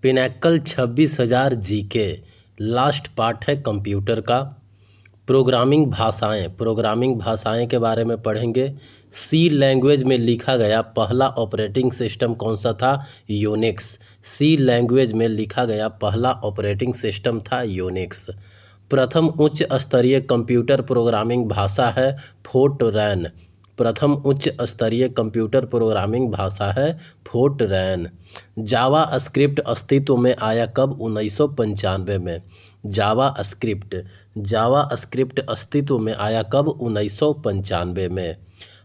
Pinnacle 26,000 GK last part है computer का। Programming भाषाएं के बारे में पढ़ेंगे। सी लैंग्वेज में लिखा गया पहला ऑपरेटिंग सिस्टम कौन सा था? यूनिक्स। सी लैंग्वेज में लिखा गया पहला ऑपरेटिंग सिस्टम था यूनिक्स। प्रथम उच्च स्तरीय कंप्यूटर प्रोग्रामिंग भाषा है फोर्ट्रैन। प्रथम उच्च स्तरीय कंप्यूटर प्रोग्रामिंग भाषा है फोर्ट्रैन। जावा स्क्रिप्ट अस्तित्व में आया कब? 1995 में। जावा स्क्रिप्ट अस्तित्व में आया कब? 1995 में।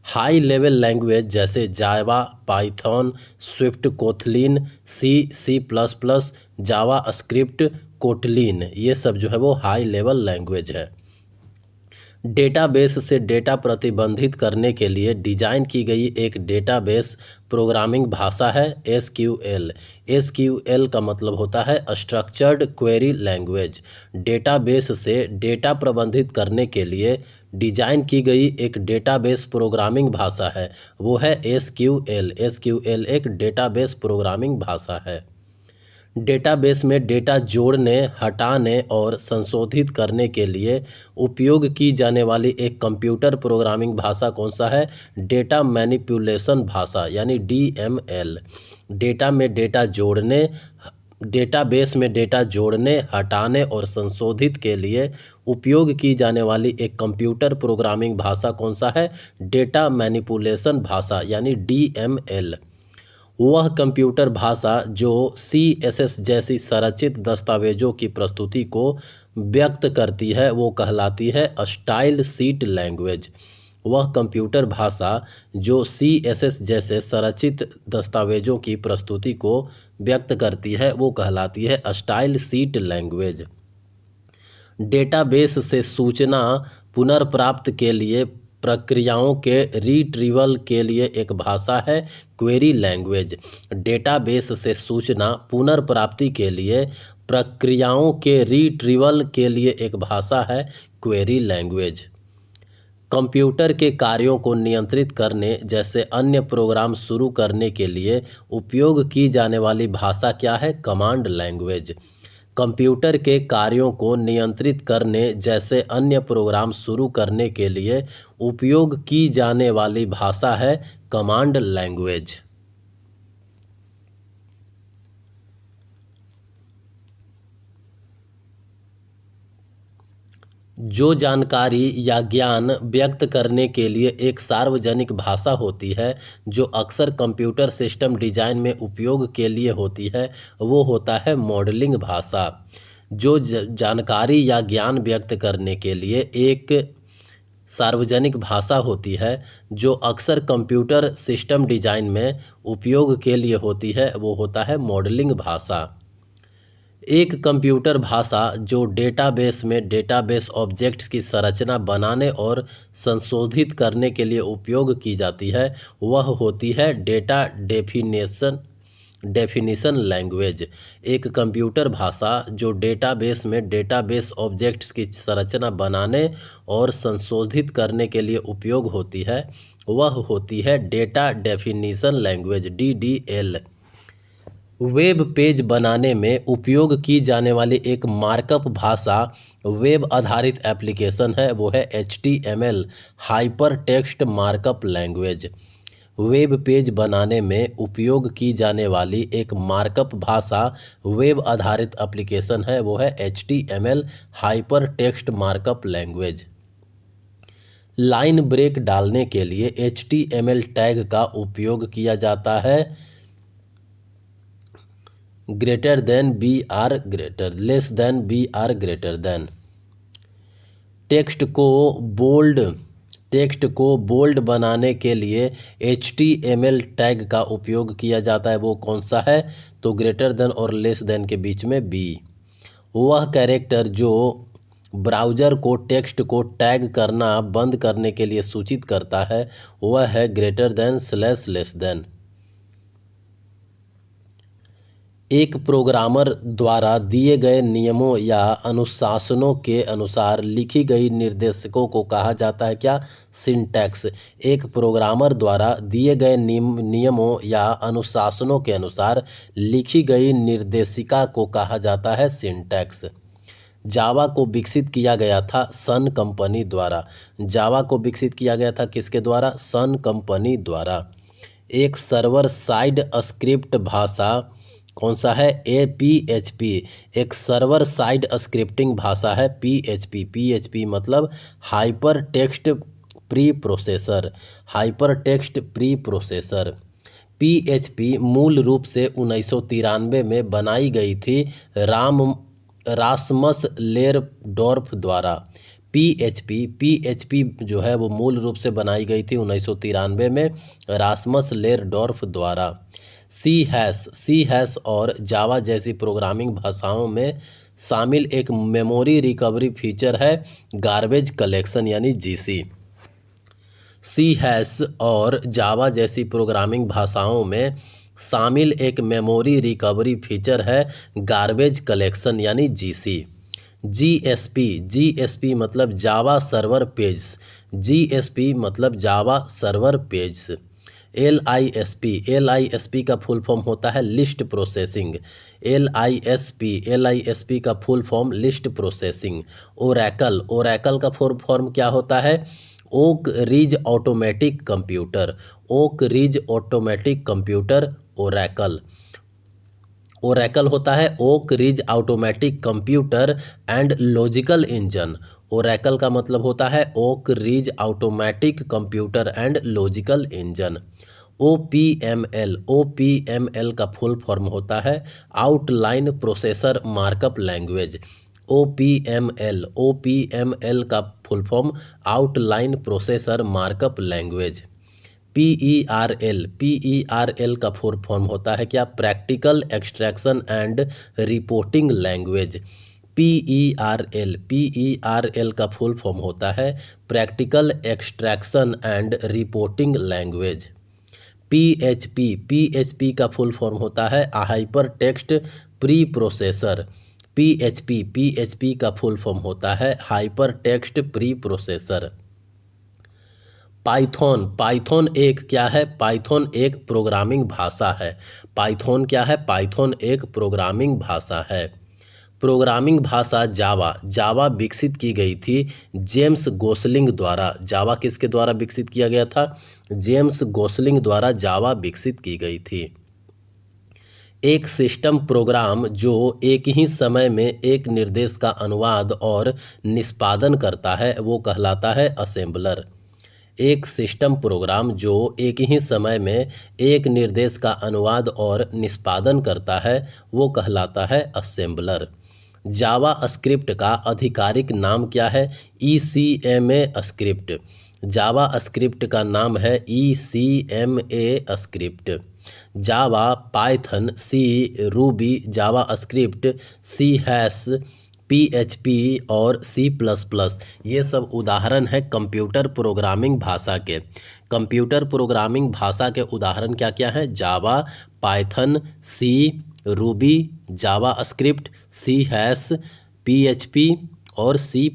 हाई लेवल लैंग्वेज जैसे Java, Python, Swift, Kotlin, C plus plus, JavaScript, Kotlin, ये सब जो है वो हाई लेवल लैंग्वेज है। डेटाबेस से डेटा प्रतिबंधित करने के लिए डिजाइन की गई एक डेटाबेस प्रोग्रामिंग भाषा है एसक्यूएल। एसक्यूएल का मतलब होता है स्ट्रक्चर्ड क्वेरी लैंग्वेज। डेटाबेस से डेटा प्रबंधित करने के लिए डिजाइन की गई एक डेटाबेस प्रोग्रामिंग भाषा है, वो है एसक्यूएल। एसक्यूएल एक डेटाबेस प्रोग्रामिंग भाषा है। डेटाबेस में डेटा जोड़ने, हटाने और संशोधित करने के लिए उपयोग की जाने वाली एक कंप्यूटर प्रोग्रामिंग भाषा कौन सा है? डेटा मैनिपुलेशन भाषा यानी डीएमएल। डेटाबेस में डेटा जोड़ने, हटाने और संशोधित के लिए उपयोग की जाने वाली एक कंप्यूटर प्रोग्रामिंग भाषा कौन सा है? डेटा मैनिपुलेशन भाषा यानी डीएमएल। वह कंप्यूटर भाषा जो CSS जैसी संरचित दस्तावेजों की प्रस्तुति को व्यक्त करती है वो कहलाती है स्टाइल शीट लैंग्वेज। वह कंप्यूटर भाषा जो CSS जैसे संरचित दस्तावेजों की प्रस्तुति को व्यक्त करती है वो कहलाती है स्टाइल शीट लैंग्वेज। डेटाबेस से सूचना पुनर्प्राप्त के लिए प्रक्रियाओं के रिट्रीवल के लिए एक भाषा है क्वेरी लैंग्वेज। डेटाबेस से सूचना पुनर्प्राप्ति के लिए प्रक्रियाओं के रिट्रीवल के लिए एक भाषा है क्वेरी लैंग्वेज। कंप्यूटर के कार्यों को नियंत्रित करने जैसे अन्य प्रोग्राम शुरू करने के लिए उपयोग की जाने वाली भाषा क्या है? Command language. कंप्यूटर के कार्यों को नियंत्रित करने जैसे अन्य प्रोग्राम शुरू करने के लिए उपयोग की जाने वाली भाषा है कमांड लैंग्वेज। जो जानकारी या ज्ञान व्यक्त करने के लिए एक सार्वजनिक भाषा होती है जो अक्सर कंप्यूटर सिस्टम डिजाइन में उपयोग के लिए होती है वो होता है मॉडलिंग भाषा। जो जानकारी या ज्ञान व्यक्त करने के लिए एक सार्वजनिक भाषा होती है जो अक्सर कंप्यूटर सिस्टम डिजाइन में उपयोग के लिए होती है वो होता है मॉडलिंग भाषा। एक कंप्यूटर भाषा जो डेटाबेस में डेटाबेस ऑब्जेक्ट्स की संरचना बनाने और संशोधित करने के लिए उपयोग की जाती है वह होती है डेटा डेफिनिशन लैंग्वेज। एक कंप्यूटर भाषा जो डेटाबेस में डेटाबेस ऑब्जेक्ट्स की संरचना बनाने और संशोधित करने के लिए उपयोग होती है वह होती है data definition language DDL। Web page बनाने में उपयोग की जाने वाली एक मार्कअप भाषा वेब आधारित एप्लीकेशन है वो है HTML hyper text markup language. Web page बनाने में उपयोग की जाने वाली एक मार्कअप भाषा वेब आधारित एप्लीकेशन है वो है HTML hyper text markup language. Line break डालने के लिए HTML टैग का उपयोग किया जाता है greater than BR greater less than BR greater than. Text को बोल्ड बनाने के लिए HTML टैग का उपयोग किया जाता है वो कौन सा है? तो ग्रेटर देन और लेस देन के बीच में B। वह कैरेक्टर जो ब्राउज़र को टेक्स्ट को टैग करना बंद करने के लिए सूचित करता है वह है ग्रेटर देन / लेस देन। एक प्रोग्रामर द्वारा दिए गए नियमों या अनुशासनों के अनुसार लिखी गई निर्देशकों को कहा जाता है क्या? सिंटैक्स। एक प्रोग्रामर द्वारा दिए गए नियमों या अनुशासनों के अनुसार लिखी गई निर्देशिका को कहा जाता है सिंटैक्स। जावा को विकसित किया गया था सन कंपनी द्वारा। जावा को विकसित किया गया था किसके द्वारा? सन कंपनी द्वारा। एक सर्वर साइड स्क्रिप्ट भाषा कौन सा है? PHP। एक सर्वर साइड स्क्रिप्टिंग भाषा है PHP। PHP मतलब hyper text pre processor. Hyper text pre processor. PHP मूल रूप से 1993 में बनाई गई थी रासमस लेरडॉर्फ द्वारा। PHP जो है वो मूल रूप से बनाई गई थी 1993 में रासमस लेरडॉर्फ द्वारा। सी हैश और जावा जैसी प्रोग्रामिंग भाषाओं में शामिल एक मेमोरी रिकवरी फीचर है गार्बेज कलेक्शन यानी GC। सी हैश और जावा जैसी प्रोग्रामिंग भाषाओं में शामिल एक मेमोरी रिकवरी फीचर है गार्बेज कलेक्शन यानी GC। GSP मतलब जावा सर्वर पेज। GSP मतलब जावा सर्वर पेज। LISP का फुल फॉर्म होता है लिस्ट प्रोसेसिंग। LISP का full form list processing. Oracle का फुल फॉर्म क्या होता है? Oak Ridge automatic computer. Oak Ridge automatic computer Oracle होता है Oak Ridge automatic computer and logical engine. Oracle का मतलब होता है Oak Ridge automatic computer and logical engine. OPML का फुल फॉर्म होता है outline processor markup language. OPML का full form outline processor markup language. PERL का फुल फॉर्म होता है क्या? Practical extraction and reporting language. PERL का फुल फॉर्म होता है practical extraction and reporting language. PHP का फुल फॉर्म होता है hyper text pre processor. PHP का फुल फॉर्म होता है hyper text pre processor. Python एक क्या है? पाइथन एक प्रोग्रामिंग भाषा है। पाइथन क्या है? पाइथन एक प्रोग्रामिंग भाषा है। प्रोग्रामिंग भाषा जावा विकसित की गई थी जेम्स गोसलिंग द्वारा। जावा किसके द्वारा विकसित किया गया था? जेम्स गोसलिंग द्वारा जावा विकसित की गई थी। एक सिस्टम प्रोग्राम जो एक ही समय में एक निर्देश का अनुवाद और निष्पादन करता है वो कहलाता है असेंबलर। एक सिस्टम प्रोग्राम जो एक ही समय में एक निर्देश का अनुवाद और निष्पादन करता है वो कहलाता है असेंबलर। जावा स्क्रिप्ट का आधिकारिक नाम क्या है? ECMA script. जावा स्क्रिप्ट का नाम है ECMA स्क्रिप्ट। जावा, Python, C, Ruby, JavaScript, C hash, PHP और C++ ये सब उदाहरण है कंप्यूटर प्रोग्रामिंग भाषा के। कंप्यूटर प्रोग्रामिंग भाषा के उदाहरण क्या क्या हैं? Java, Python, C, Ruby, JavaScript, C hash, PHP और C++।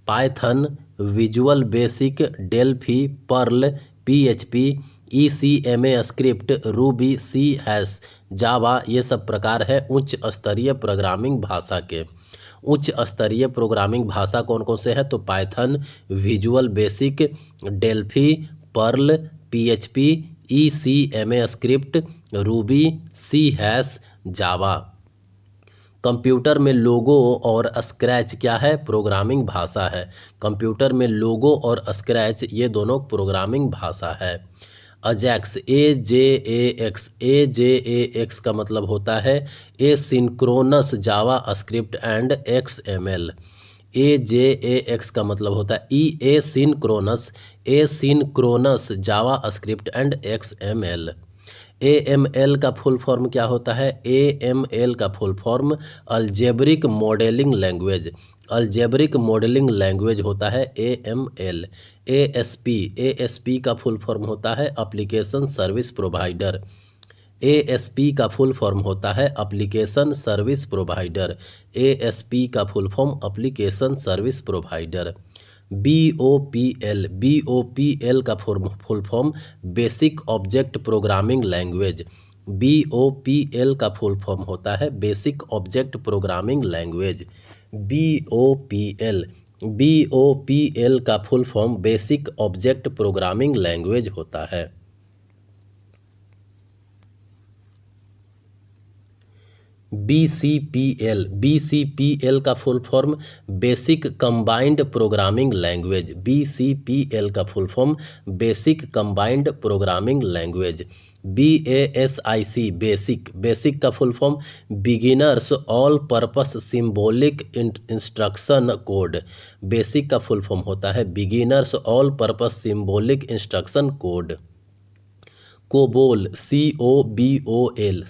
Python, Visual Basic, Delphi, Perl, PHP, ECMA script, Ruby, C hash, Java ये सब प्रकार है उच्च स्तरीय प्रोग्रामिंग भाषा के। उच्च स्तरीय प्रोग्रामिंग भाषा कौन कौन से हैं? तो Python, Visual Basic, Delphi, Perl, PHP, ECMA script, Ruby, C hash, Java. Computer में लोगो और स्क्रैच क्या है? प्रोग्रामिंग भाषा है। कंप्यूटर में लोगो और स्क्रैच ये दोनों प्रोग्रामिंग भाषा है। अजैक्स, AJAX का मतलब होता है asynchronous Java script and XML। AJAX का मतलब होता है asynchronous Java script and XML। AML का फुल फॉर्म क्या होता है? AML का full form algebraic modelling language. Algebraic modelling language होता है AML। ASP का फुल फॉर्म होता है एप्लीकेशन सर्विस प्रोवाइडर। ASP का फुल फॉर्म होता है एप्लीकेशन सर्विस प्रोवाइडर। ASP का full form application service provider. BOPL का full form basic object programming language. BOPL का फुल फॉर्म होता है basic object programming language. BOPL का full form basic object programming language होता है। BCPL का full form basic combined programming language. BCPL का full form basic combined programming language. Basic का full form beginners all purpose symbolic instruction code. Basic का full form होता है beginners all purpose symbolic instruction code. COBOL COBOL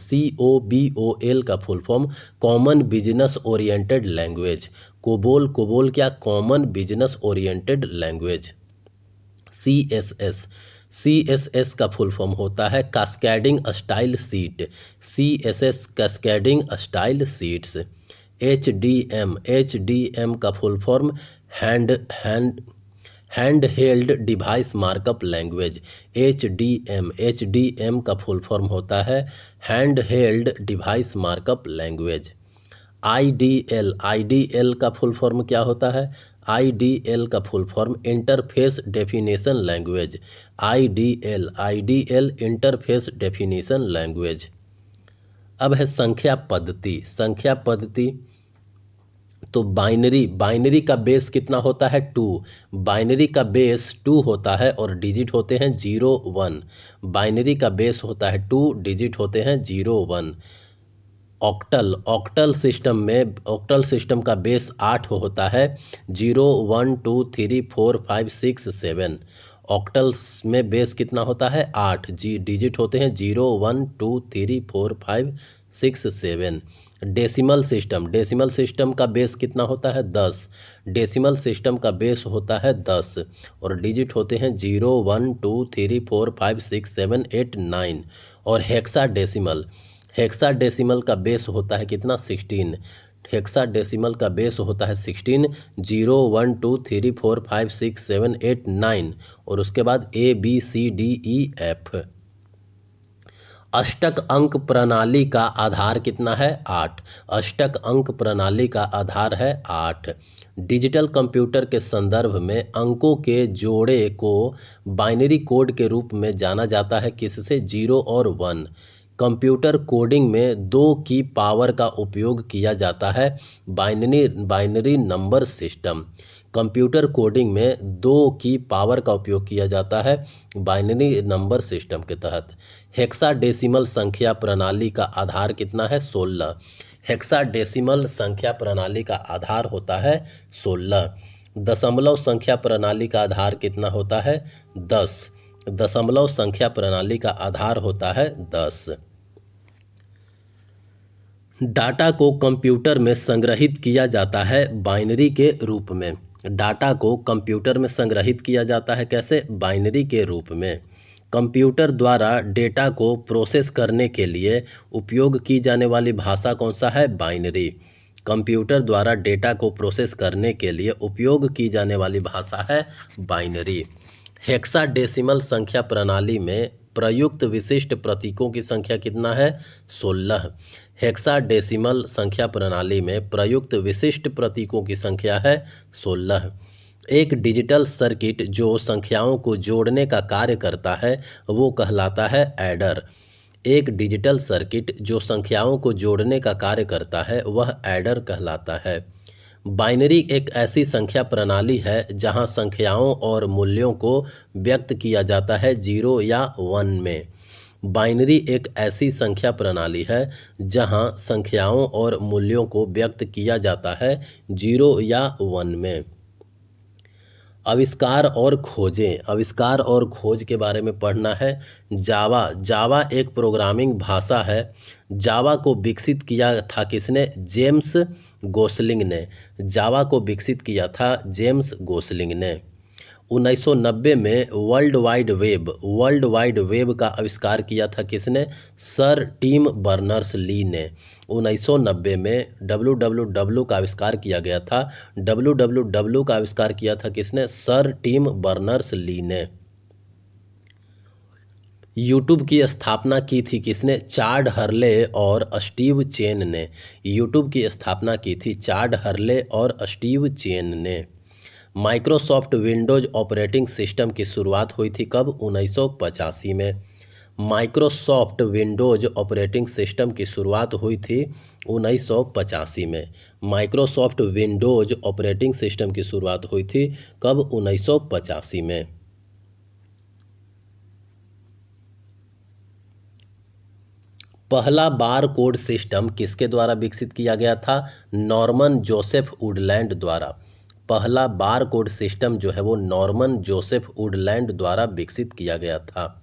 का full form common business oriented language. COBOL क्या? Common business oriented language. CSS का full form होता है cascading style seat. CSS cascading style seats. HDM का full form hand held device markup language. HDM का full form होता है hand held device markup language. IDL का full form क्या होता है? IDL का full form interface definition language. IDL interface definition language. अब है संख्या पद्धति। तो बाइनरी का बेस कितना होता है? 2। बाइनरी का बेस 2 होता है और डिजिट होते हैं 0 1। बाइनरी का बेस होता है 2, डिजिट होते हैं 0 1। ऑक्टल सिस्टम का बेस 8 होता है 0 1 2 3 4 5 6 7। ऑक्टल्स में बेस कितना होता है? 8। डिजिट होते हैं 0 1 2 3 4 5 6 7। डेसिमल सिस्टम का बेस कितना होता है? 10। डेसिमल सिस्टम का बेस होता है 10 और डिजिट होते हैं 0 1 2 3 4 5 6 7 8 9। और हेक्साडेसिमल का बेस होता है कितना? 16। हेक्साडेसिमल का बेस होता है 16। 0 1 2 3 4 5 6 7 8 9 और उसके बाद ABCDEF। अष्टक अंक प्रणाली का आधार कितना है? 8। अष्टक अंक प्रणाली का आधार है 8। डिजिटल कंप्यूटर के संदर्भ में अंकों के जोड़े को बाइनरी कोड के रूप में जाना जाता है किससे? 0 और 1। कंप्यूटर कोडिंग में 2 की पावर का उपयोग किया जाता है binary number system. Computer coding में 2 की पावर का उपयोग किया जाता है बाइनरी नंबर सिस्टम के तहत। हेक्साडेसिमल संख्या प्रणाली का आधार कितना है? 16। हेक्साडेसिमल संख्या प्रणाली का आधार होता है 16। दशमलव संख्या प्रणाली का आधार कितना होता है? 10। दशमलव संख्या प्रणाली का आधार होता है 10। डाटा को कंप्यूटर में संग्रहित किया जाता है बाइनरी के रूप में। डाटा को कंप्यूटर में संग्रहित किया जाता है कैसे? बाइनरी के रूप में। कंप्यूटर द्वारा डेटा को प्रोसेस करने के लिए उपयोग की जाने वाली भाषा कौन सा है? बाइनरी। कंप्यूटर द्वारा डेटा को प्रोसेस करने के लिए उपयोग की जाने वाली भाषा है बाइनरी। हेक्साडेसिमल संख्या प्रणाली में प्रयुक्त विशिष्ट प्रतीकों की संख्या कितना है? 16। हेक्साडेसिमल संख्या प्रणाली में प्रयुक्त विशिष्ट प्रतीकों की संख्या है 16। एक डिजिटल सर्किट जो संख्याओं को जोड़ने का कार्य करता है वो कहलाता है ऐडर। एक डिजिटल सर्किट जो संख्याओं को जोड़ने का कार्य करता है वह ऐडर कहलाता है। बाइनरी एक ऐसी संख्या प्रणाली है जहां संख्याओं और मूल्यों को व्यक्त किया जाता है 0 या 1 में। बाइनरी एक ऐसी संख्या प्रणाली है जहां संख्याओं और मूल्यों को व्यक्त किया जाता है 0 या 1 में। आविष्कार और खोज के बारे में पढ़ना है। जावा एक प्रोग्रामिंग भाषा है। जावा को विकसित किया था किसने? जेम्स गोसलिंग ने। जावा को विकसित किया था जेम्स गोसलिंग ने। 1990 में वर्ल्ड वाइड वेब का आविष्कार किया था किसने? सर टिम बर्नर्स ली ने। 1990 में www का आविष्कार किया गया था। www का आविष्कार किया था किसने? सर टिम बर्नर्स ली ने। यूट्यूब की स्थापना की थी किसने? चाड हर्ले और स्टीव चेन ने। यूट्यूब की स्थापना की थी चाड हर्ले और स्टीव चेन ने। माइक्रोसॉफ्ट विंडोज ऑपरेटिंग सिस्टम की शुरुआत हुई थी कब? 1985 में। माइक्रोसॉफ्ट विंडोज ऑपरेटिंग सिस्टम की शुरुआत हुई थी 1985 में। माइक्रोसॉफ्ट विंडोज ऑपरेटिंग सिस्टम की शुरुआत हुई थी कब? 1985 में। पहला बार कोड सिस्टम किसके द्वारा विकसित किया गया था? नॉर्मन जोसेफ वुडलैंड द्वारा। पहला बार कोड सिस्टम जो है वो नॉर्मन जोसेफ वुडलैंड द्वारा विकसित किया गया था।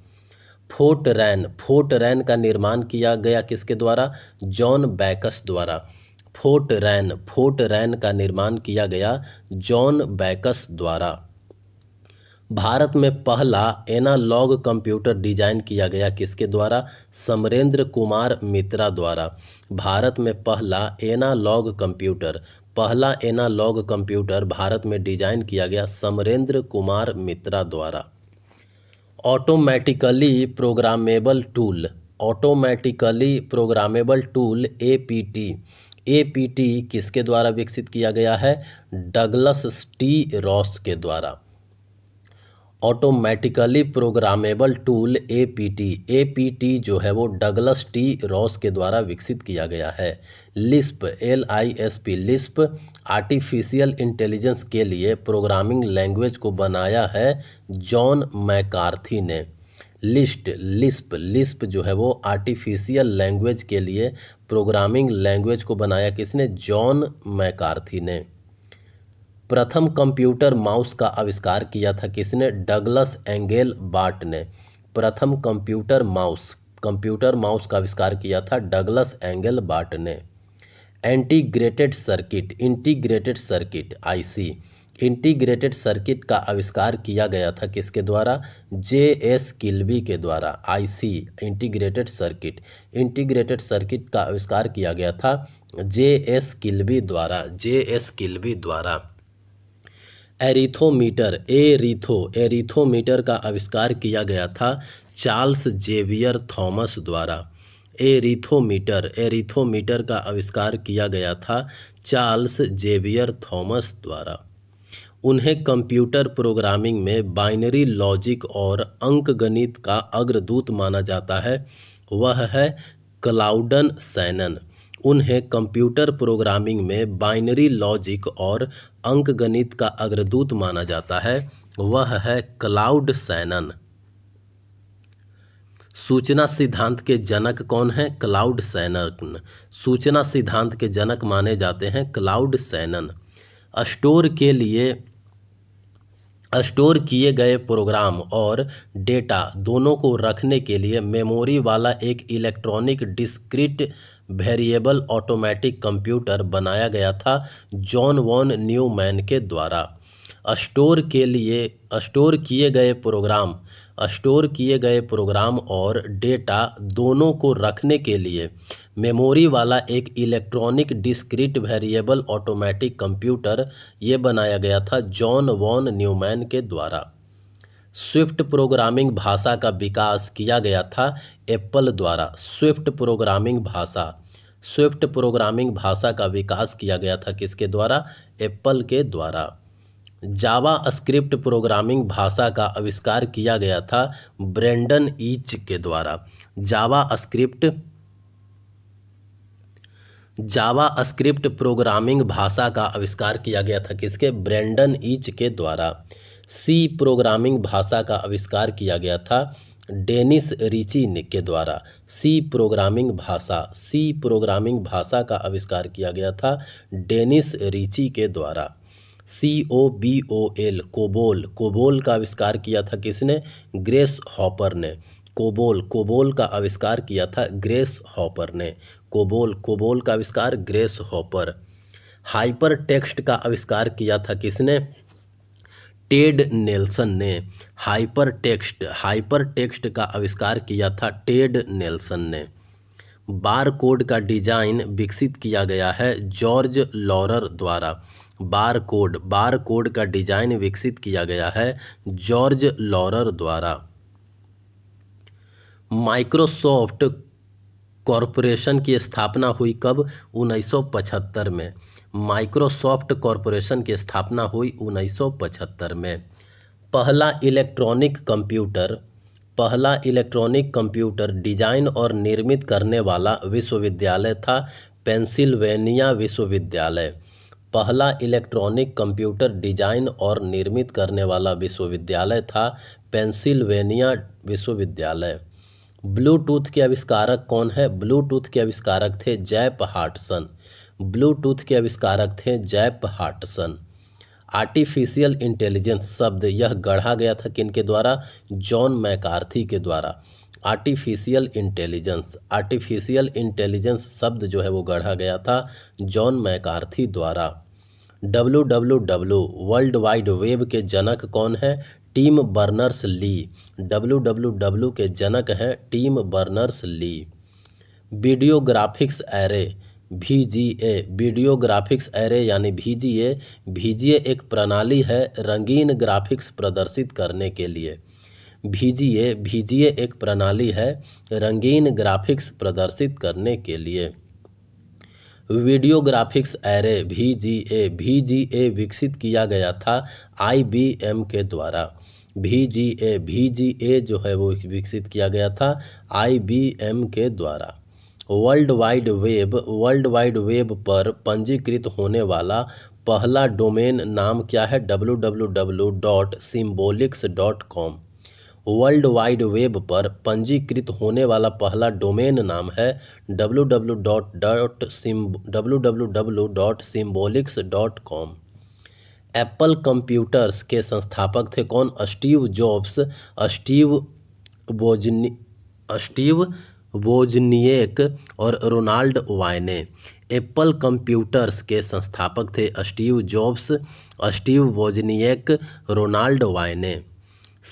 फोर्टरैन का निर्माण किया गया किसके द्वारा? जॉन बैकस द्वारा। फोर्टरैन का निर्माण किया गया जॉन बैकस द्वारा। भारत में पहला एनालॉग कंप्यूटर डिजाइन किया गया किसके द्वारा? समरेंद्र कुमार मित्रा द्वारा। भारत में पहला एनालॉग कंप्यूटर भारत में डिजाइन किया गया समरेंद्र कुमार मित्रा द्वारा। ऑटोमेटिकली प्रोग्रामेबल टूल एपीटी किसके द्वारा विकसित किया गया है? डगलस टी रॉस के द्वारा। ऑटोमेटिकली प्रोग्रामेबल टूल एपीटी जो है वो डगलस टी रॉस के द्वारा विकसित किया गया है। लिस्प आर्टिफिशियल इंटेलिजेंस के लिए प्रोग्रामिंग लैंग्वेज को बनाया है जॉन मैकार्थी ने। लिस्प जो है वो आर्टिफिशियल लैंग्वेज के लिए प्रोग्रामिंग लैंग्वेज को बनाया किसने? जॉन मैकार्थी ने। प्रथम कंप्यूटर माउस का आविष्कार किया था किसने? डगलस एंगेल बार्ट ने। प्रथम कंप्यूटर माउस का आविष्कार किया था डगलस एंगेल बार्ट ने। इंटीग्रेटेड सर्किट का आविष्कार किया गया था किसके द्वारा? जे.एस. किल्बी के द्वारा। इंटीग्रेटेड सर्किट का आविष्कार किया गया था जे.एस. किल्बी द्वारा। एरीथोमीटर का आविष्कार किया गया था चार्ल्स जेवियर थॉमस द्वारा। एरीथोमीटर का आविष्कार किया गया था चार्ल्स जेवियर थॉमस द्वारा। उन्हें कंप्यूटर प्रोग्रामिंग में बाइनरी लॉजिक और अंकगणित का अग्रदूत माना जाता है, वह है क्लाउडन सैनन। उन्हें कंप्यूटर प्रोग्रामिंग में बाइनरी लॉजिक और अंकगणित का अग्रदूत माना जाता है, वह है क्लाउड सैनन। सूचना सिद्धांत के जनक कौन है? क्लाउड सैनन। सूचना सिद्धांत के जनक माने जाते हैं क्लाउड सैनन। स्टोर किए गए प्रोग्राम और डेटा दोनों को रखने के लिए मेमोरी वाला एक electronic discrete variable automatic computer बनाया गया था जॉन वॉन न्यूमैन के द्वारा। स्टोर किए गए प्रोग्राम और डेटा दोनों को रखने के लिए मेमोरी वाला एक electronic discrete variable automatic computer ये बनाया गया था जॉन वॉन न्यूमैन के द्वारा। स्विफ्ट प्रोग्रामिंग भाषा का विकास किया गया था एप्पल द्वारा। स्विफ्ट प्रोग्रामिंग भाषा का विकास किया गया था किसके द्वारा? एप्पल के द्वारा। जावा स्क्रिप्ट प्रोग्रामिंग भाषा का आविष्कार किया गया था ब्रेंडन ईच के द्वारा। जावा स्क्रिप्ट प्रोग्रामिंग भाषा का आविष्कार किया गया था किसके? ब्रेंडन ईच के द्वारा। सी प्रोग्रामिंग भाषा का आविष्कार किया गया था डेनिस रिची के द्वारा। सी प्रोग्रामिंग भाषा का आविष्कार किया गया था डेनिस रिची के द्वारा। कोबोल का आविष्कार किया था किसने? ग्रेस हॉपर ने। कोबोल का आविष्कार किया था ग्रेस हॉपर ने। कोबोल का आविष्कार ग्रेस हॉपर। हाइपर टेक्स्ट का आविष्कार किया था किसने? टेड नेल्सन ने। हाइपर टेक्स्ट का आविष्कार किया था टेड नेल्सन ने। बार कोड का डिजाइन विकसित किया गया है जॉर्ज लॉरर द्वारा। बार कोड का डिजाइन विकसित किया गया है जॉर्ज लॉरर द्वारा। माइक्रोसॉफ्ट कॉरपोरेशन की स्थापना हुई कब? 1975 में। माइक्रोसॉफ्ट कॉरपोरेशन की स्थापना हुई 1975 में। पहला इलेक्ट्रॉनिक कंप्यूटर डिजाइन और निर्मित करने वाला विश्वविद्यालय था पेंसिल्वेनिया विश्वविद्यालय। पहला इलेक्ट्रॉनिक कंप्यूटर डिजाइन और निर्मित करने वाला विश्वविद्यालय था पेंसिल्वेनिया विश्वविद्यालय। ब्लूटूथ के आविष्कारक कौन है? ब्लूटूथ के आविष्कारक थे जैप हार्टसन। आर्टिफिशियल इंटेलिजेंस शब्द यह गढ़ा गया था किनके द्वारा? जॉन मैकार्थी के द्वारा। आर्टिफिशियल इंटेलिजेंस शब्द जो है वो गढ़ा गया था जॉन मैकार्थी द्वारा। www वर्ल्ड वाइड वेब के जनक कौन है? Tim Berners-Lee. www के जनक हैं Tim Berners-Lee. Video graphics array यानी VGA एक प्रणाली है रंगीन ग्राफिक्स प्रदर्शित करने के लिए। VGA एक प्रणाली है रंगीन ग्राफिक्स प्रदर्शित करने के लिए। वीडियो ग्राफिक्स एरे VGA विकसित किया गया था IBM के द्वारा। VGA जो है वो विकसित किया गया था IBM के द्वारा। वर्ल्ड वाइड वेब पर पंजीकृत होने वाला पहला डोमेन नाम क्या है? www.symbolics.com। वर्ल्ड वाइड वेब पर पंजीकृत होने वाला पहला डोमेन नाम है www.symbolics.com। एप्पल कंप्यूटर्स के संस्थापक थे कौन? स्टीव जॉब्स, स्टीव वोजनिएक और रोनाल्ड वायने। एप्पल कंप्यूटर्स के संस्थापक थे Steve Jobs, Steve Wozniak, Ronald Wayne.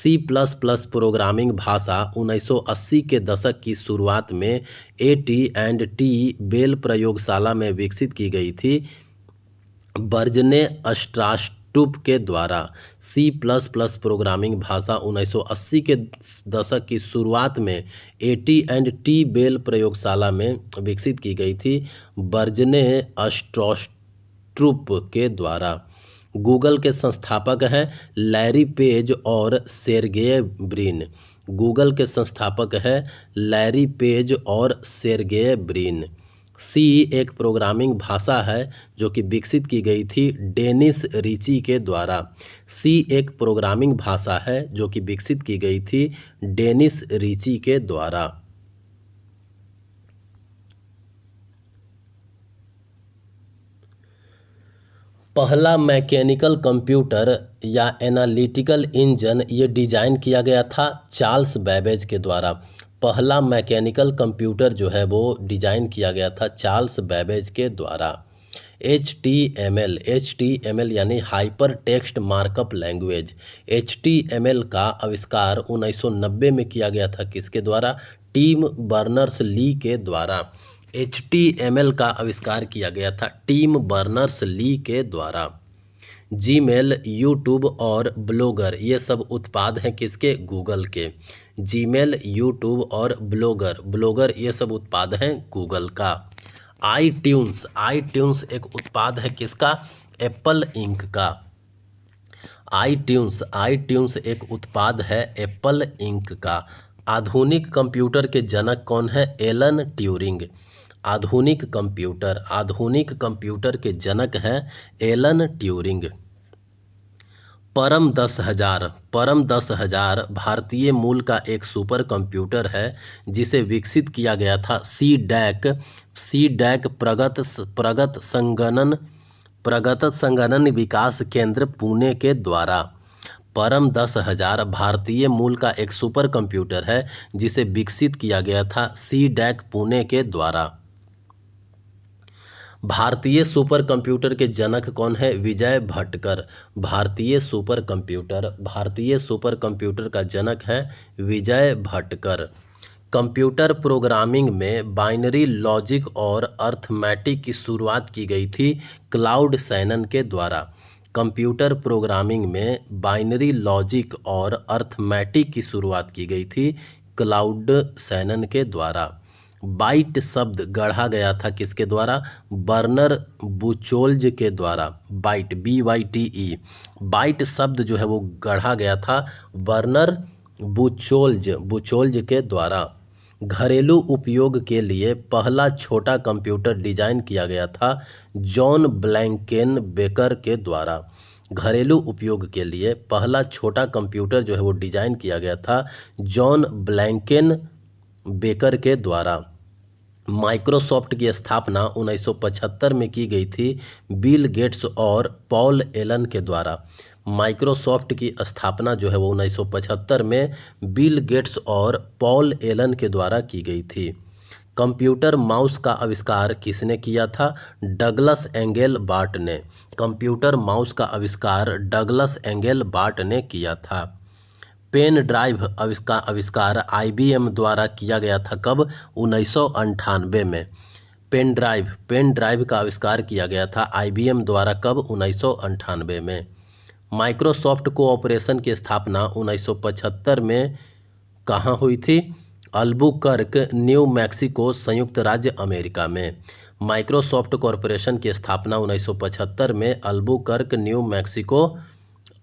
C++ programming भाषा 1980 के दशक की शुरुआत में AT&T बेल प्रयोगशाला में विकसित की गई थी बर्जने स्ट्रास्टुप के द्वारा। C++ प्रोग्रामिंग भाषा 1980 के दशक की शुरुआत में AT&T बेल प्रयोगशाला में विकसित की गई थी बर्जने स्ट्रास्टुप के द्वारा। गूगल के संस्थापक हैं लैरी पेज और सेर्गेय ब्रिन। गूगल के संस्थापक हैं लैरी पेज और सेर्गेय ब्रिन। C एक प्रोग्रामिंग भाषा है जो कि विकसित की गई थी डेनिस रिची के द्वारा। C एक प्रोग्रामिंग भाषा है जो कि विकसित की गई थी डेनिस रिची के द्वारा। पहला मैकेनिकल कंप्यूटर या एनालिटिकल इंजन ये डिजाइन किया गया था चार्ल्स बैबेज के द्वारा। पहला मैकेनिकल कंप्यूटर जो है वो डिजाइन किया गया था चार्ल्स बैबेज के द्वारा। HTML यानी hyper text markup language. HTML का आविष्कार 1990 में किया गया था किसके द्वारा? टिम बर्नर्स-ली के द्वारा। HTML का आविष्कार किया गया था टिम बर्नर्स-ली के द्वारा। जीमेल, यूट्यूब और ब्लॉगर ये सब उत्पाद हैं किसके? गूगल के। जीमेल, यूट्यूब और ब्लॉगर ये सब उत्पाद हैं गूगल का। आईट्यून्स एक उत्पाद है किसका? एप्पल इंक का। आईट्यून्स एक उत्पाद है एप्पल इंक का। आधुनिक कंप्यूटर के जनक कौन है? Alan Turing. आधुनिक कंप्यूटर के जनक हैं एलन ट्यूरिंग। परम 10,000 भारतीय मूल का एक सुपर कंप्यूटर है जिसे विकसित किया गया था CDAC प्रगत संगणन विकास केंद्र पुणे के द्वारा। परम 10,000 भारतीय मूल का एक सुपर कंप्यूटर है जिसे विकसित किया गया था CDAC पुणे के द्वारा। भारतीय सुपर कंप्यूटर के जनक कौन है? विजय भटकर। भारतीय सुपर कंप्यूटर का जनक है विजय भटकर। कंप्यूटर प्रोग्रामिंग में बाइनरी लॉजिक और अर्थमेटिक की शुरुआत की गई थी क्लाउड सैनन के द्वारा। कंप्यूटर प्रोग्रामिंग में बाइनरी लॉजिक और अर्थमेटिक की शुरुआत की गई थी क्लाउड सैनन के द्वारा। बाइट शब्द गढ़ा गया था किसके द्वारा? बर्नर बुचोल्ज के द्वारा। बाइट BYTE बाइट शब्द जो है वो गढ़ा गया था बर्नर बुचोल्ज के द्वारा। घरेलू उपयोग के लिए पहला छोटा कंप्यूटर डिजाइन किया गया था जॉन ब्लैंकेन बेकर के द्वारा। घरेलू उपयोग के लिए पहला छोटा कंप्यूटर जो है वो डिजाइन किया गया था जॉन ब्लैंकेन बेकर के द्वारा। माइक्रोसॉफ्ट की स्थापना 1975 में की गई थी बिल गेट्स और पॉल एलन के द्वारा। माइक्रोसॉफ्ट की स्थापना जो है वो 1975 में बिल गेट्स और पॉल एलन के द्वारा की गई थी। कंप्यूटर माउस का आविष्कार किसने किया था? डगलस एंगल बार्ट ने। कंप्यूटर माउस का आविष्कार डगलस एंगल बार्ट ने किया था। पेन ड्राइव आविष्कार IBM द्वारा किया गया था कब? 1998 में। पेन ड्राइव का आविष्कार किया गया था IBM द्वारा कब? 1998 में। माइक्रोसॉफ्ट कोऑपरेशन की स्थापना 1975 में कहाँ हुई थी? अल्बुकर्क, न्यू मैक्सिको, संयुक्त राज्य अमेरिका में। माइक्रोसॉफ्ट कॉरपोरेशन की स्थापना 1975 में अल्बुकर्क, न्यू मैक्सिको,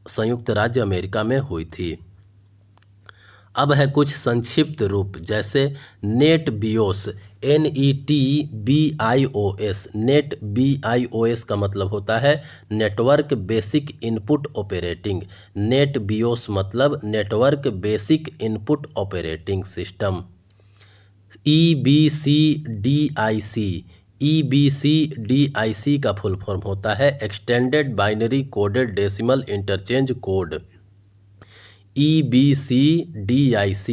संयुक्त राज्य अमेरिका में हुई थी। अब है कुछ संक्षिप्त रूप, जैसे net BIOS, NETBIOS। Net BIOS का मतलब होता है network basic input operating. Net BIOS मतलब network basic input operating system. EBCDIC का फुल फॉर्म होता है extended binary coded decimal interchange code. EBCDIC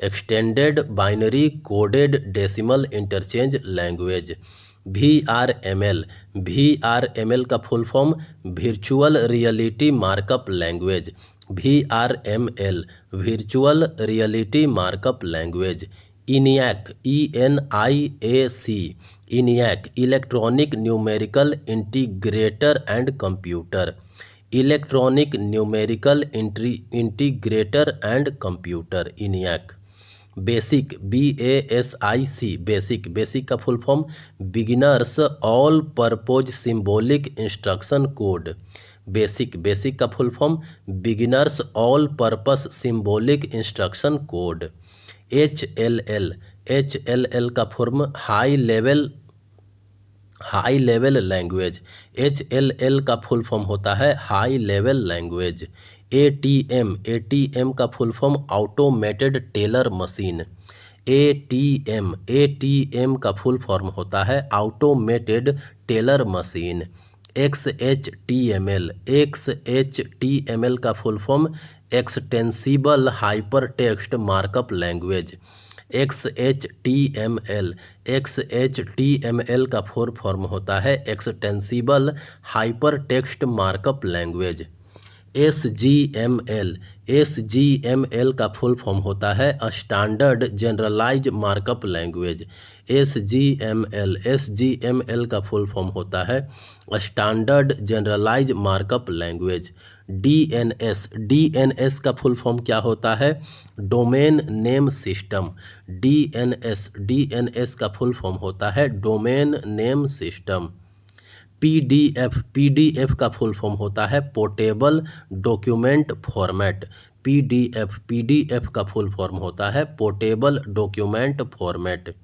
extended binary coded decimal interchange language. VRML का full form virtual reality markup language. VRML virtual reality markup language. ENIAC electronic numerical integrator and computer. Electronic numerical integrator and computer ENIAC। Basic BASIC basic का full form beginners all purpose symbolic instruction code. Basic का full form beginners all purpose symbolic instruction code. HLL का form high level language. HLL का full form होता है high level language. ATM का full form automated teller machine. ATM का full form होता है automated teller machine. XHTML का full form extensible hypertext markup language. XHTML का फुल फॉर्म होता है extensible hypertext markup language. SGML का फुल फॉर्म होता है standard generalise markup language. SGML का फुल फॉर्म होता है standard generalise markup language. DNS का फुल फॉर्म क्या होता है? Domain name system. DNS का फुल फॉर्म होता है डोमेन नेम सिस्टम। PDF का फुल फॉर्म होता है पोर्टेबल डॉक्यूमेंट फॉर्मेट। PDF का फुल फॉर्म होता है पोर्टेबल डॉक्यूमेंट फॉर्मेट।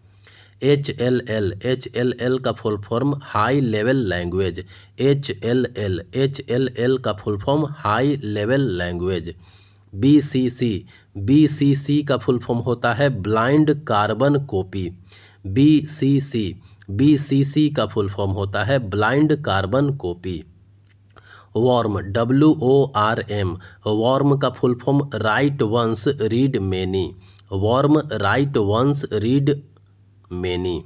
HLL का full form high level language. HLL का full form high level language. BCC का फुल फॉर्म होता है ब्लाइंड कार्बन कॉपी। BCC का फुल फॉर्म होता है blind carbon copy. WORM WORM का full form write once read many. WORM write once read many.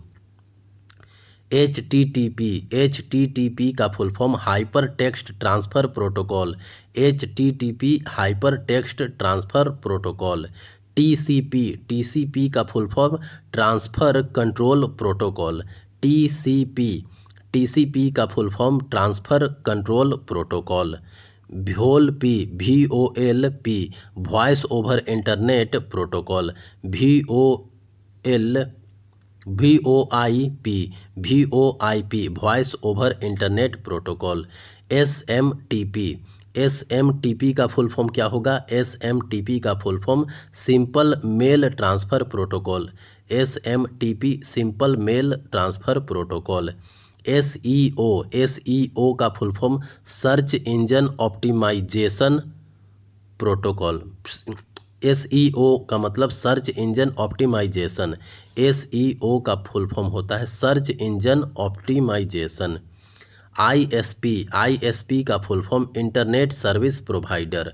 HTTP का full form hyper text transfer protocol. HTTP hyper text transfer protocol. TCP का full form transfer control protocol. TCP का full form transfer control protocol. VoIP voice over internet protocol. VoIP voice over internet protocol. SMTP का full form क्या होगा? SMTP का full form simple mail transfer protocol. SMTP simple mail transfer protocol. SEO का full form search engine optimisation protocol. SEO का मतलब search engine optimisation. SEO का full form होता है सर्च इंजन ऑप्टिमाइजेशन। ISP का full form internet service provider.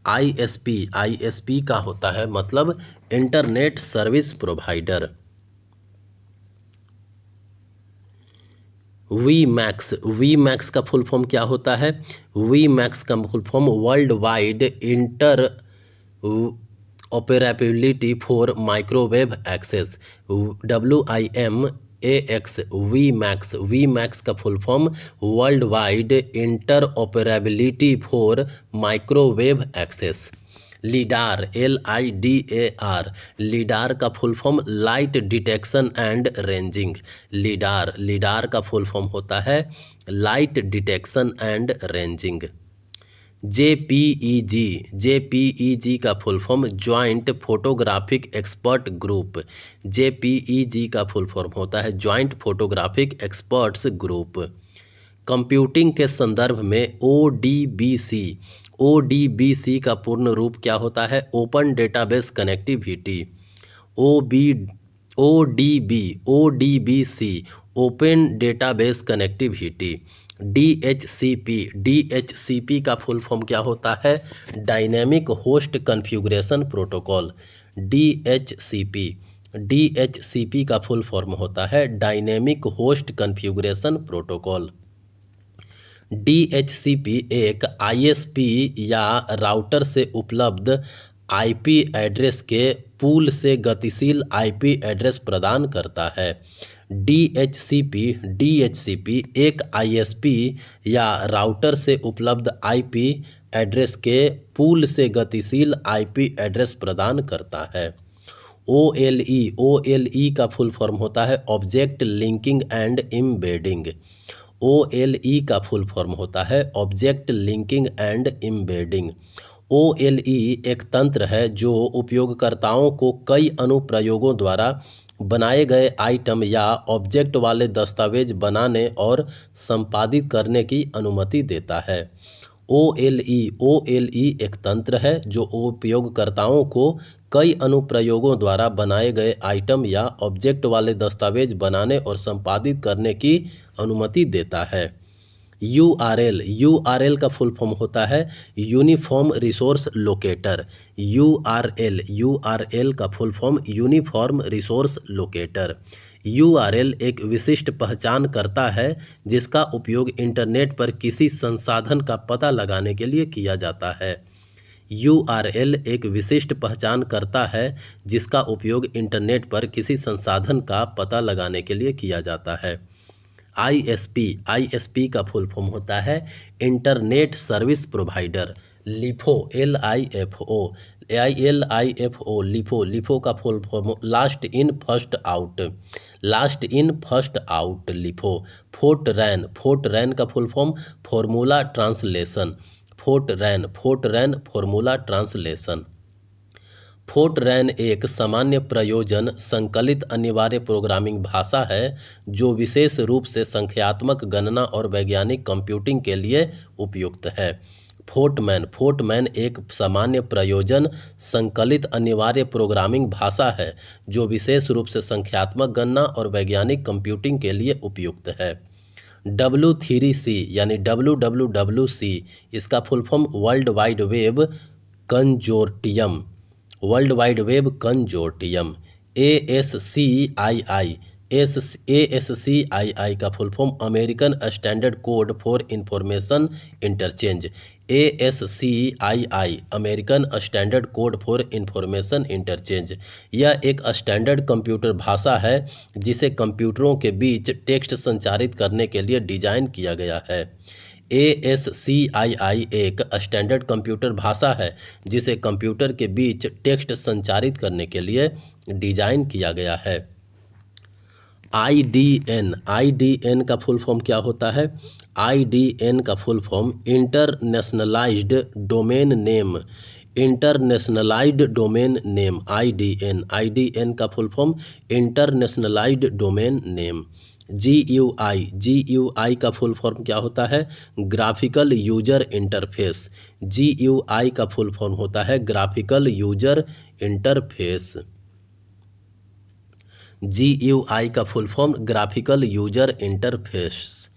ISP का होता है मतलब इंटरनेट सर्विस प्रोवाइडर। वीमैक्स का फुल फॉर्म क्या होता है? वीमैक्स का full form world wide inter operability for microwave access. WIMAX WiMAX का full form world wide inter operability for microwave access. Lidar lidar का full form light detection and ranging. Lidar का full form होता है light detection and ranging. JPEG का full form joint photographic expert group. JPEG का full form होता है joint photographic experts group. Computing के संदर्भ में ODBC का पूर्ण रूप क्या होता है? Open database connectivity. ODBC open database connectivity. DHCP का फुल फॉर्म क्या होता है? Dynamic host configuration protocol. DHCP का फुल फॉर्म होता है dynamic host configuration protocol. DHCP एक ISP या राउटर से उपलब्ध IP एड्रेस के पूल से गतिशील IP एड्रेस प्रदान करता है। DHCP एक ISP या राउटर से उपलब्ध IP एड्रेस के पूल से गतिशील IP एड्रेस प्रदान करता है। OLE का फुल फॉर्म होता है object linking and embedding. OLE का फुल फॉर्म होता है object linking and embedding. OLE एक तंत्र है जो उपयोगकर्ताओं को कई अनुप्रयोगों द्वारा बनाए गए आइटम या ऑब्जेक्ट वाले दस्तावेज बनाने और संपादित करने की अनुमति देता है। OLE एक तंत्र है जो उपयोगकर्ताओं को कई अनुप्रयोगों द्वारा बनाए गए आइटम या ऑब्जेक्ट वाले दस्तावेज बनाने और संपादित करने की अनुमति देता है। URL का फुल फॉर्म होता है यूनिफॉर्म रिसोर्स लोकेटर। URL का full form uniform resource locator. URL एक विशिष्ट पहचान करता है जिसका उपयोग इंटरनेट पर किसी संसाधन का पता लगाने के लिए किया जाता है। URL एक विशिष्ट पहचान करता है जिसका उपयोग इंटरनेट पर किसी संसाधन का पता लगाने के लिए किया जाता है। ISP का फुल फॉर्म होता है इंटरनेट सर्विस प्रोवाइडर। LIFO का full form last in first out LIFO. FORTRAN का full form formula translation. FORTRAN formula translation. FORTRAN एक सामान्य प्रयोजन संकलित अनिवार्य प्रोग्रामिंग भाषा है जो विशेष रूप से संख्यात्मक गणना और वैज्ञानिक कंप्यूटिंग के लिए उपयुक्त है। फोर्टमैन एक सामान्य प्रयोजन संकलित अनिवार्य प्रोग्रामिंग भाषा है जो विशेष रूप से संख्यात्मक गणना और वैज्ञानिक कंप्यूटिंग के लिए उपयुक्त है। W3C यानी WWWC इसका full form world wide web consortium. ASCII ASCII का full form American standard code for information interchange. ASCII American standard code for information interchange. यह एक स्टैंडर्ड कंप्यूटर भाषा है जिसे कंप्यूटरों के बीच टेक्स्ट संचारित करने के लिए डिजाइन किया गया है। ASCII एक स्टैंडर्ड कंप्यूटर भाषा है जिसे कंप्यूटर के बीच टेक्स्ट संचारित करने के लिए डिजाइन किया गया है। IDN का फुल फॉर्म क्या होता है? IDN का full form internationalised domain name. Internationalised domain name IDN का full form internationalised domain name. GUI का फुल फॉर्म क्या होता है? Graphical user interface. GUI का फुल फॉर्म होता है ग्राफिकल यूजर इंटरफेस। GUI का full form graphical user interface.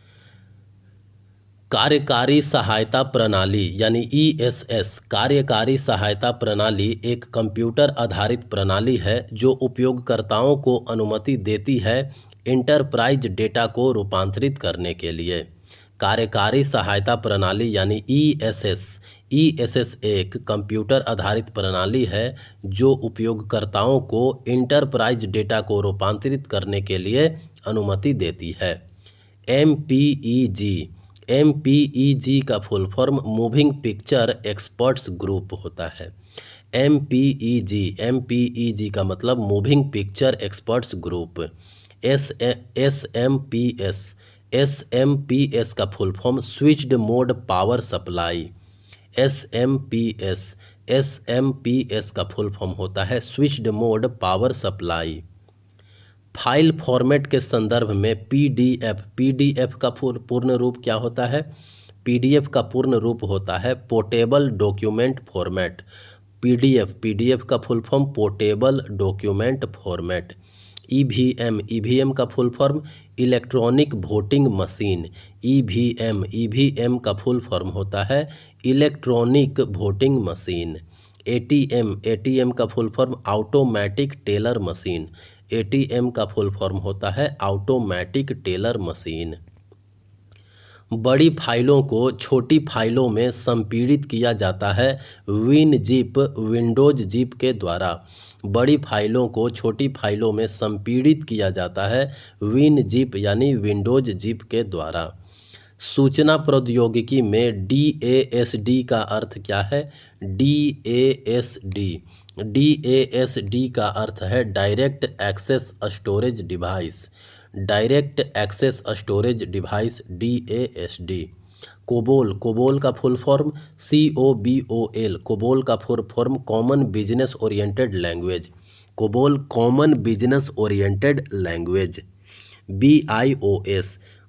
कार्यकारी सहायता प्रणाली यानी ESS कार्यकारी सहायता प्रणाली एक कंप्यूटर आधारित प्रणाली है जो उपयोगकर्ताओं को अनुमति देती है इंटरप्राइज डेटा को रूपांतरित करने के लिए। कार्यकारी सहायता प्रणाली यानी ESS एक कंप्यूटर आधारित प्रणाली है जो उपयोगकर्ताओं को इंटरप्राइज डेटा को रूपांतरित करने के लिए अनुमति देती है। MPEG का full form moving picture experts group होता है। MPEG का मतलब moving picture experts group. SMPS का full form switched mode power supply. SMPS का फुल फॉर्म होता है switched mode power supply. File format के संदर्भ में PDF का पूर्ण रूप क्या होता है? PDF का पूर्ण रूप होता है पोर्टेबल डॉक्यूमेंट फॉर्मेट। PDF का full form portable document format. EVM का full form electronic voting machine. EVM का फुल फॉर्म होता है इलेक्ट्रॉनिक वोटिंग मशीन। ATM का full form automatic teller machine. ATM का फुल फॉर्म होता है ऑटोमेटिक टेलर मशीन। बड़ी फाइलों को छोटी फाइलों में संपीड़ित किया जाता है विंडोज जिप के द्वारा। बड़ी फाइलों को छोटी फाइलों में संपीड़ित किया जाता है WinZip यानी विंडोज जिप के द्वारा। सूचना प्रौद्योगिकी में DASD का अर्थ क्या है? DASD का अर्थ है direct access storage device. Direct access storage device DASD। COBOL का फुल फॉर्म COBOL। कोबोल का full form common business oriented language. COBOL common business oriented language.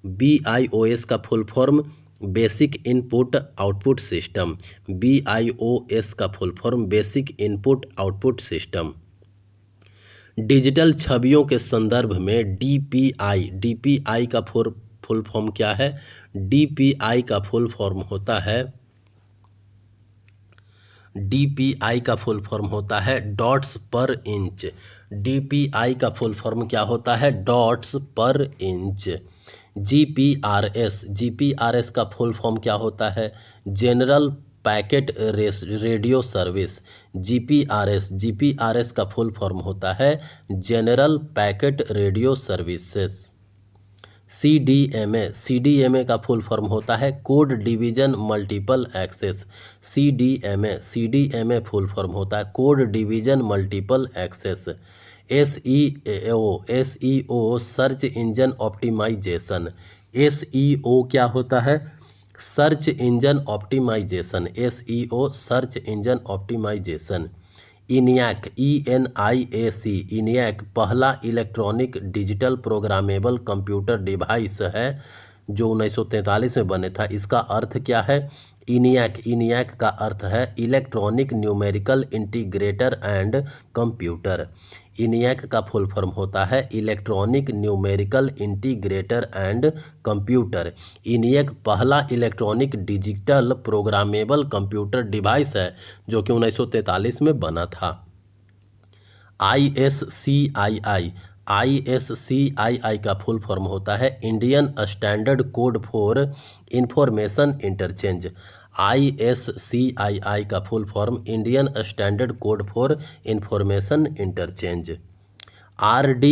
BIOS का full form basic input output system. BIOS का full form basic input output system. Digital छवियों के संदर्भ में DPI का full form क्या है? DPI का फुल फॉर्म होता है डॉट्स पर इंच। DPI का फुल फॉर्म क्या होता है? Dots per inch. GPRS का फुल फॉर्म क्या होता है? General packet radio service. GPRS का फुल फॉर्म होता है general packet radio services. CDMA का फुल फॉर्म होता है code division multiple access. CDMA full form होता है code division multiple access. SEO search engine optimisation. SEO क्या होता है? Search engine optimisation. SEO search engine optimisation. ENIAC पहला electronic digital programmable computer device है जो 1943 में बने था। इसका अर्थ क्या है? ENIAC का अर्थ है electronic numerical integrator and computer. ENIAC का फुल फॉर्म होता है electronic numerical integrator and computer. ENIAC पहला electronic digital programmable computer device है जो कि 1943 में बना था। ISCII ISCII का फुल फॉर्म होता है Indian standard code for information interchange. ISCII का full form Indian standard code for information interchange. RD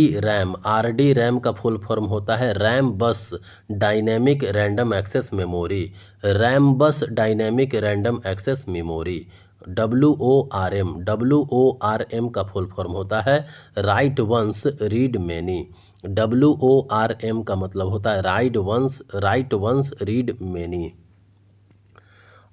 RAM का फुल फॉर्म होता है Rambus dynamic random access memory. Rambus dynamic random access memory. WORM का full form होता है write once read many. WORM का मतलब होता है राइट वंस रीड मैनी।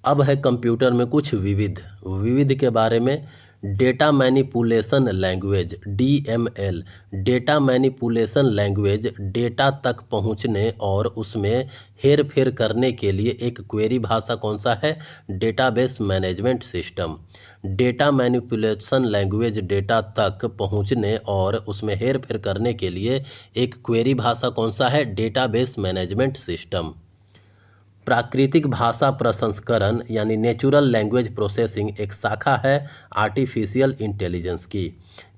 अब है कंप्यूटर में कुछ विविध के बारे में। Data manipulation language DML। Data manipulation language data तक पहुंचने और उसमें हेर फेर करने के लिए एक क्वेरी भाषा कौन सा है? Database management system. Data manipulation language data तक पहुंचने और उसमें हेर फेर करने के लिए एक क्वेरी भाषा कौन सा है? Database management system. प्राकृतिक भाषा प्रसंस्करण यानी नेचुरल लैंग्वेज प्रोसेसिंग एक शाखा है आर्टिफिशियल इंटेलिजेंस की।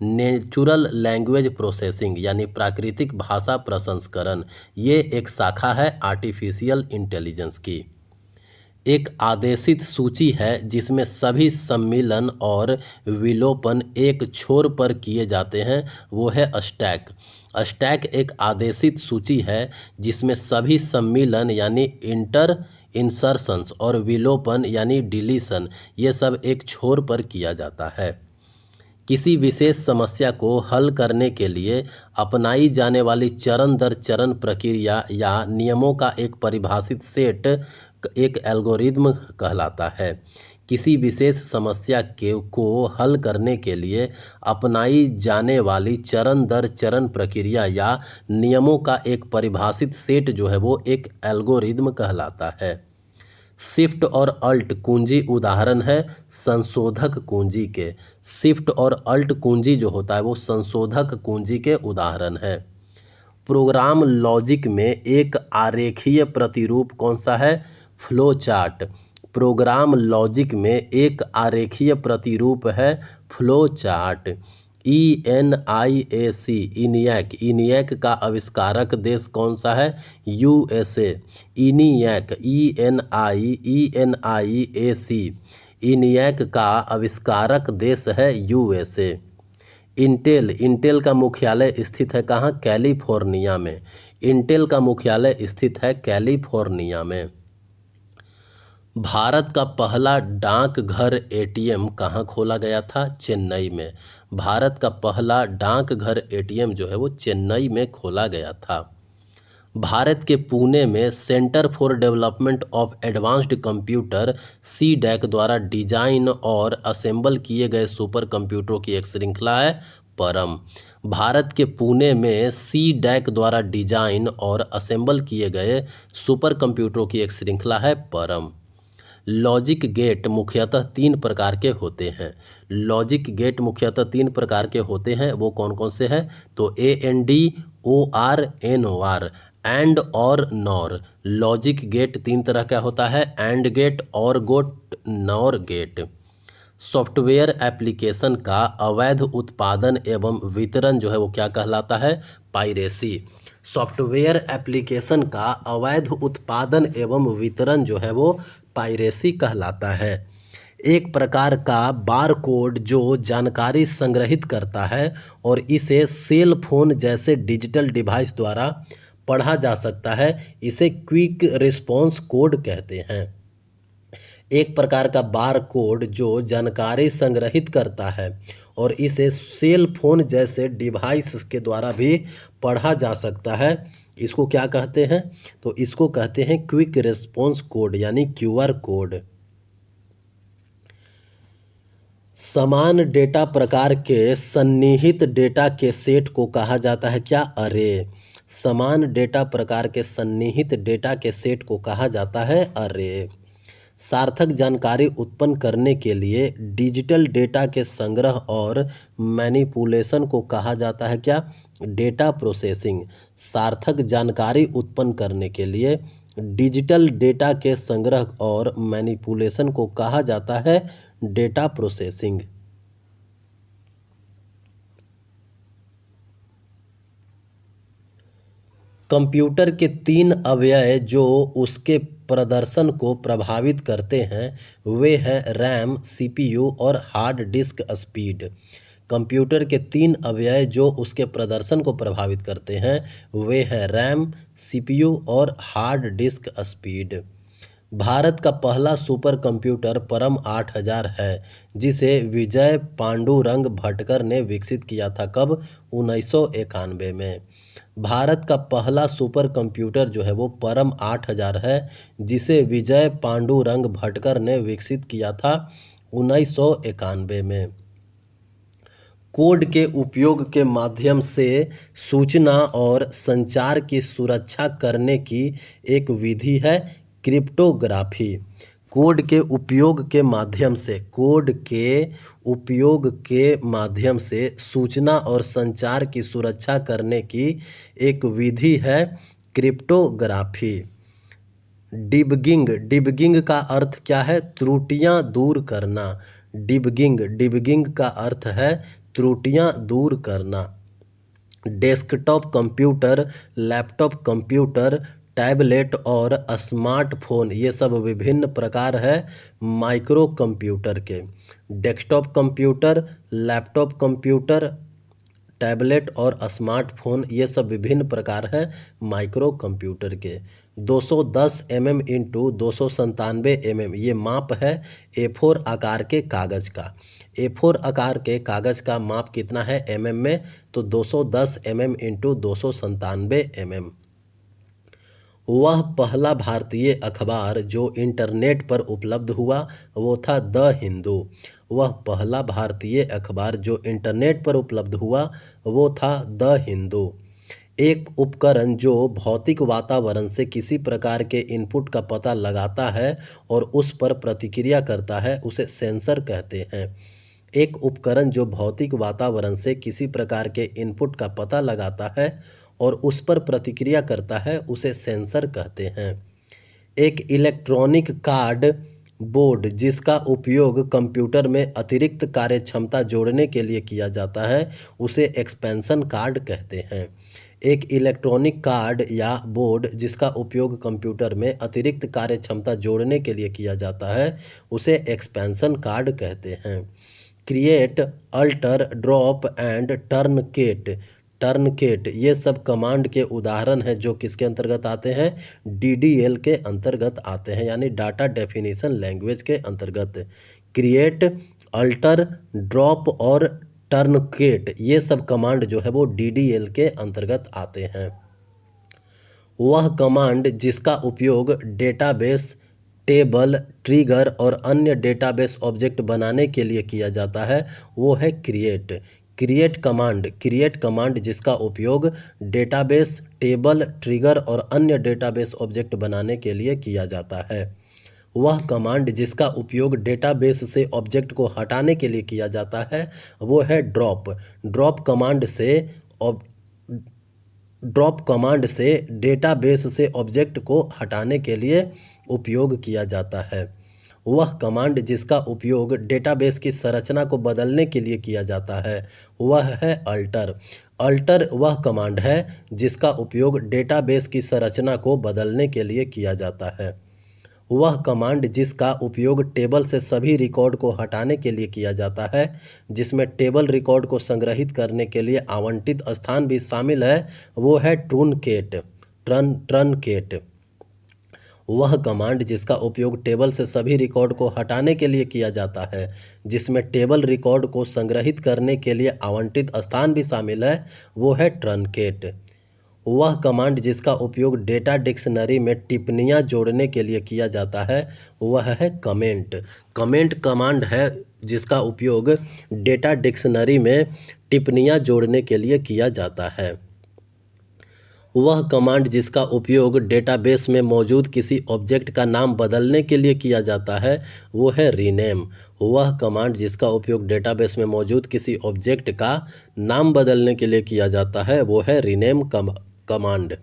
नेचुरल लैंग्वेज प्रोसेसिंग यानी प्राकृतिक भाषा प्रसंस्करण ये एक शाखा है आर्टिफिशियल इंटेलिजेंस की। एक आदेशित सूची है जिसमें सभी सम्मिलन और विलोपन एक छोर पर किए जाते हैं, वो है स्टैक। स्टैक एक आदेशित सूची है जिसमें सभी सम्मिलन यानी इंसर्शंस और विलोपन यानी डिलीशन ये सब एक छोर पर किया जाता है। किसी विशेष समस्या को हल करने के लिए अपनाई जाने वाली चरण दर चरण प्रक्रिया या नियमों का एक परिभाषित सेट एक एल्गोरिदम कहलाता है। किसी विशेष समस्या को हल करने के लिए अपनाई जाने वाली चरण दर चरण प्रक्रिया या नियमों का एक परिभाषित सेट जो है वो एक एल्गोरिदम कहलाता है। शिफ्ट और अल्ट कुंजी उदाहरण है संशोधक कुंजी के। शिफ्ट और अल्ट कुंजी जो होता है वो संशोधक कुंजी के उदाहरण है। प्रोग्राम लॉजिक में एक आरेखीय प्रतिरूप कौन सा है? Flow chart. प्रोग्राम लॉजिक में एक आरेखीय प्रतिरूप है फ्लो चार्ट। ENIAC इनियक का आविष्कारक देश कौन सा है? USA। ENIAC इनियक का आविष्कारक देश है USA। इंटेल का मुख्यालय स्थित है कहाँ? कैलिफोर्निया में। इंटेल का मुख्यालय स्थित है कैलिफोर्निया में। भारत का पहला डाकघर ATM कहाँ खोला गया था? चेन्नई में। भारत का पहला डाकघर ATM जो है वो चेन्नई में खोला गया था। भारत के पुणे में centre for development of advanced computer CDAC द्वारा डिजाइन और असेंबल किए गए सुपर कंप्यूटरों की एक श्रृंखला है परम। भारत के पुणे में CDAC द्वारा डिजाइन और असेंबल किए गए सुपर कंप्यूटरों की एक श्रृंखला है परम। लॉजिक गेट मुख्यतः तीन प्रकार के होते हैं। लॉजिक गेट मुख्यतः तीन प्रकार के होते हैं, वो कौन कौन से हैं? तो AND OR NOR एंड और नॉर। लॉजिक गेट तीन तरह का होता है एंड गेट और नॉर गेट। सॉफ्टवेयर एप्लीकेशन का अवैध उत्पादन एवं वितरण जो है वो क्या कहलाता है? पायरेसी। सॉफ्टवेयर एप्लीकेशन का अवैध उत्पादन एवं वितरण जो है वो पायरेसी कहलाता है। एक प्रकार का बारकोड जो जानकारी संग्रहित करता है और इसे सेल फोन जैसे डिजिटल डिवाइस द्वारा पढ़ा जा सकता है, इसे क्विक रिस्पॉन्स कोड कहते हैं। एक प्रकार का बारकोड जो जानकारी संग्रहित करता है और इसे सेल फोन जैसे डिवाइस के द्वारा भी पढ़ा जा सकता है, इसको क्या कहते हैं? तो इसको कहते हैं क्विक रिस्पॉन्स कोड यानी QR कोड। समान डेटा प्रकार के सन्निहित डेटा के सेट को कहा जाता है क्या? अरे। समान डेटा प्रकार के सन्निहित डेटा के सेट को कहा जाता है अरे। सार्थक जानकारी उत्पन्न करने के लिए डिजिटल डेटा के संग्रह और मैनिपुलेशन को कहा जाता है क्या? Data processing. सार्थक जानकारी उत्पन्न करने के लिए डिजिटल डेटा के संग्रह और मैनिपुलेशन को कहा जाता है डेटा प्रोसेसिंग। कंप्यूटर के 3 अवयव जो उसके प्रदर्शन को प्रभावित करते हैं वे हैं रैम, सीपीयू और हार्ड डिस्क स्पीड। कंप्यूटर के 3 अवयव जो उसके प्रदर्शन को प्रभावित करते हैं वे हैं रैम, सीपीयू और हार्ड डिस्क स्पीड। भारत का पहला सुपर कंप्यूटर परम 8000 है जिसे विजय पांडुरंग भटकर ने विकसित किया था। कब? 1991 में। भारत का पहला सुपर कंप्यूटर जो है वो परम 8000 है जिसे विजय पांडुरंग भटकर ने विकसित किया था 1991 में। कोड के उपयोग के माध्यम से सूचना और संचार की सुरक्षा करने की एक विधि है क्रिप्टोग्राफी। कोड के उपयोग के माध्यम से सूचना और संचार की सुरक्षा करने की एक विधि है क्रिप्टोग्राफी। डिबगिंग का अर्थ क्या है? त्रुटियां दूर करना। डिबगिंग का अर्थ है त्रुटियां दूर करना। Desktop computer, laptop computer, tablet और स्मार्टफोन ये सब विभिन्न प्रकार है माइक्रो कंप्यूटर के। Desktop computer, laptop computer, tablet और स्मार्टफोन ये सब विभिन्न प्रकार हैं माइक्रो कंप्यूटर के। 210 mm इंटू 297 mm ये माप है A4 आकार के कागज़ का। A4 आकार के कागज़ का माप कितना है mm में? तो 210 mm इंटू 297 mm। वह पहला भारतीय अखबार जो इंटरनेट पर उपलब्ध हुआ वो था द हिंदू। वह पहला भारतीय अखबार जो इंटरनेट पर उपलब्ध हुआ वो था द हिंदू। एक उपकरण जो भौतिक वातावरण से किसी प्रकार के इनपुट का पता लगाता है और उस पर प्रतिक्रिया करता है उसे सेंसर कहते हैं। एक उपकरण जो भौतिक वातावरण से किसी प्रकार के इनपुट का पता लगाता है और उस पर प्रतिक्रिया करता है उसे सेंसर कहते हैं। एक इलेक्ट्रॉनिक कार्ड बोर्ड जिसका उपयोग कंप्यूटर में अतिरिक्त कार्यक्षमता जोड़ने के लिए किया जाता है उसे एक्सपेंशन कार्ड कहते हैं। एक इलेक्ट्रॉनिक कार्ड या बोर्ड जिसका उपयोग कंप्यूटर में अतिरिक्त कार्यक्षमता जोड़ने के लिए किया जाता है उसे एक्सपेंशन कार्ड कहते हैं। क्रिएट, अल्टर, ड्रॉप एंड टर्नकेट ये सब कमांड के उदाहरण हैं जो किसके अंतर्गत आते हैं? DDL के अंतर्गत आते हैं यानी डाटा डेफिनेशन लैंग्वेज के अंतर्गत। क्रिएट, अल्टर, ड्रॉप और टर्नकेट ये सब कमांड जो है वो DDL के अंतर्गत आते हैं। वह कमांड जिसका उपयोग डेटाबेस, टेबल, ट्रिगर और अन्य डेटाबेस ऑब्जेक्ट बनाने के लिए किया जाता है वो है क्रिएट कमांड जिसका उपयोग डेटाबेस, टेबल, ट्रिगर और अन्य डेटाबेस ऑब्जेक्ट बनाने के लिए किया जाता है। वह कमांड जिसका उपयोग डेटाबेस से ऑब्जेक्ट को हटाने के लिए किया जाता है वो है ड्रॉप कमांड से डेटाबेस से ऑब्जेक्ट को हटाने के लिए उपयोग किया जाता है। वह कमांड जिसका उपयोग डेटाबेस की संरचना को बदलने के लिए किया जाता है वह है अल्टर वह कमांड है जिसका उपयोग डेटाबेस की संरचना को बदलने के लिए किया जाता है। वह कमांड जिसका उपयोग टेबल से सभी रिकॉर्ड को हटाने के लिए किया जाता है जिसमें टेबल रिकॉर्ड को संग्रहित करने के लिए आवंटित स्थान भी शामिल है वो है ट्रनकेट। वह कमांड जिसका उपयोग टेबल से सभी रिकॉर्ड को हटाने के लिए किया जाता है जिसमें टेबल रिकॉर्ड को संग्रहित करने के लिए आवंटित स्थान भी शामिल है वो है ट्रनकेट। वह कमांड जिसका उपयोग डेटा डिक्शनरी में टिप्पणियां जोड़ने के लिए किया जाता है वह है कमेंट कमांड है जिसका उपयोग डेटा डिक्शनरी में टिप्पणियां जोड़ने के लिए किया जाता है। वह कमांड जिसका उपयोग डेटाबेस में मौजूद किसी ऑब्जेक्ट का नाम बदलने के लिए किया जाता है वो है रीनेम। वह कमांड जिसका उपयोग डेटाबेस में मौजूद किसी ऑब्जेक्ट का नाम बदलने के लिए किया जाता है वो है रीनेम कमांड।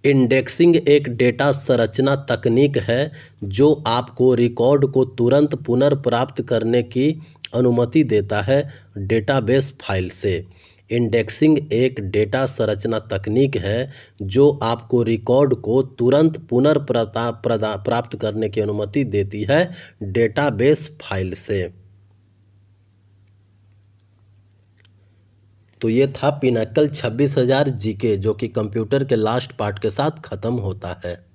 इंडेक्सिंग एक डेटा संरचना तकनीक है जो आपको रिकॉर्ड को तुरंत पुनर्प्राप्त करने की अनुमति देता है डेटाबेस फाइल से। इंडेक्सिंग एक डेटा संरचना तकनीक है जो आपको रिकॉर्ड को तुरंत प्राप्त करने की अनुमति देती है डेटाबेस फाइल से। तो ये था पिनाकल 26,000 जीके जो कि कंप्यूटर के लास्ट पार्ट के साथ ख़त्म होता है।